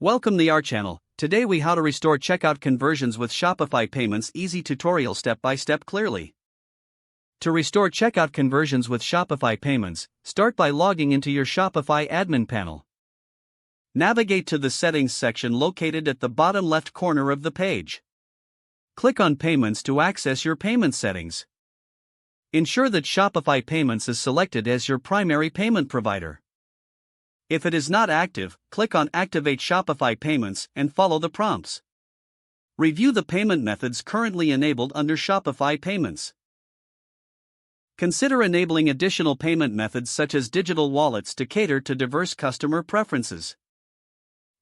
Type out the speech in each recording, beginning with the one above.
Welcome to our channel. Today we how to restore checkout conversions with Shopify Payments easy tutorial step by step clearly. To restore checkout conversions with Shopify Payments, start by logging into your Shopify admin panel. Navigate to the settings section located at the bottom left corner of the page. Click on Payments to access your payment settings. Ensure that Shopify Payments is selected as your primary payment provider. If it is not active, click on Activate Shopify Payments and follow the prompts. Review the payment methods currently enabled under Shopify Payments. Consider enabling additional payment methods such as digital wallets to cater to diverse customer preferences.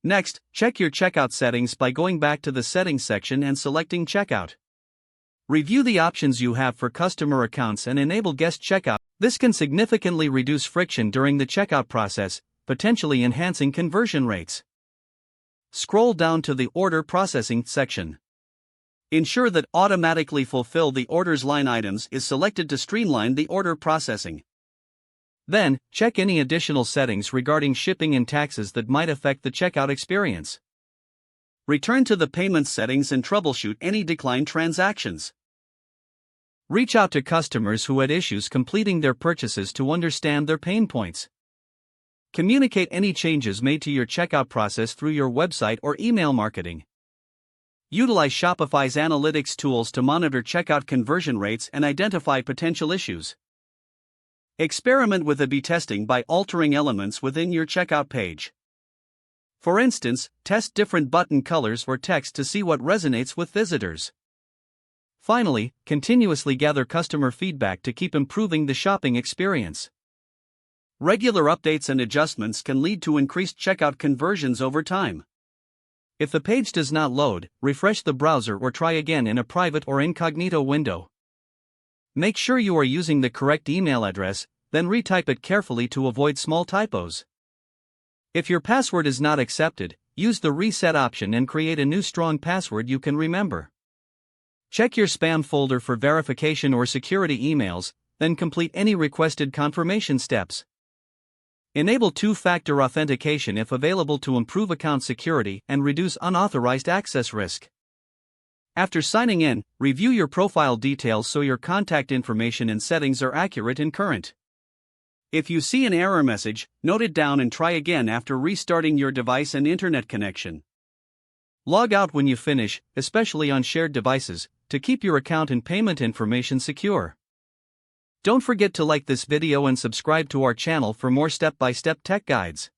Next, check your checkout settings by going back to the Settings section and selecting Checkout. Review the options you have for customer accounts and enable guest checkout. This can significantly reduce friction during the checkout process, potentially enhancing conversion rates. Scroll down to the Order Processing section. Ensure that Automatically Fulfill the Orders line items is selected to streamline the order processing. Then, check any additional settings regarding shipping and taxes that might affect the checkout experience. Return to the payment settings and troubleshoot any declined transactions. Reach out to customers who had issues completing their purchases to understand their pain points. Communicate any changes made to your checkout process through your website or email marketing. Utilize Shopify's analytics tools to monitor checkout conversion rates and identify potential issues. Experiment with A/B testing by altering elements within your checkout page. For instance, test different button colors or text to see what resonates with visitors. Finally, continuously gather customer feedback to keep improving the shopping experience. Regular updates and adjustments can lead to increased checkout conversions over time. If the page does not load, refresh the browser or try again in a private or incognito window. Make sure you are using the correct email address, then retype it carefully to avoid small typos. If your password is not accepted, use the reset option and create a new strong password you can remember. Check your spam folder for verification or security emails, then complete any requested confirmation steps. Enable two-factor authentication if available to improve account security and reduce unauthorized access risk. After signing in, review your profile details so your contact information and settings are accurate and current. If you see an error message, note it down and try again after restarting your device and internet connection. Log out when you finish, especially on shared devices, to keep your account and payment information secure. Don't forget to like this video and subscribe to our channel for more step-by-step tech guides.